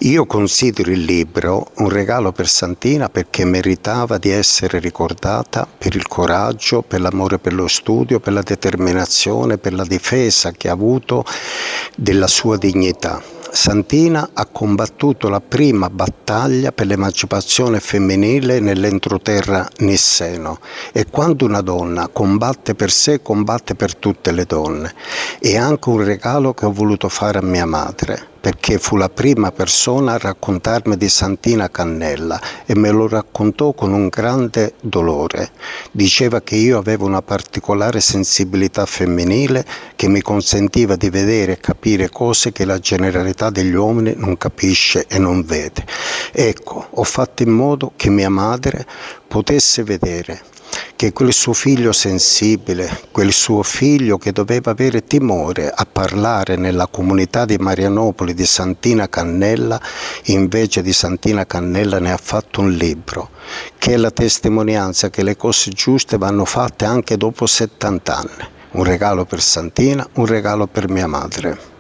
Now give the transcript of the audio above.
Io considero il libro un regalo per Santina perché meritava di essere ricordata per il coraggio, per l'amore per lo studio, per la determinazione, per la difesa che ha avuto della sua dignità. Santina ha combattuto la prima battaglia per l'emancipazione femminile nell'entroterra nisseno, e quando una donna combatte per sé, combatte per tutte le donne. È anche un regalo che ho voluto fare a mia madre, perché fu la prima persona a raccontarmi di Santina Cannella e me lo raccontò con un grande dolore. Diceva che io avevo una particolare sensibilità femminile che mi consentiva di vedere e capire cose che la generalità degli uomini non capisce e non vede. Ecco, ho fatto in modo che mia madre potesse vedere che quel suo figlio sensibile, quel suo figlio che doveva avere timore a parlare nella comunità di Marianopoli di Santina Cannella, invece di Santina Cannella ne ha fatto un libro, che è la testimonianza che le cose giuste vanno fatte anche dopo 70 anni. Un regalo per Santina, un regalo per mia madre.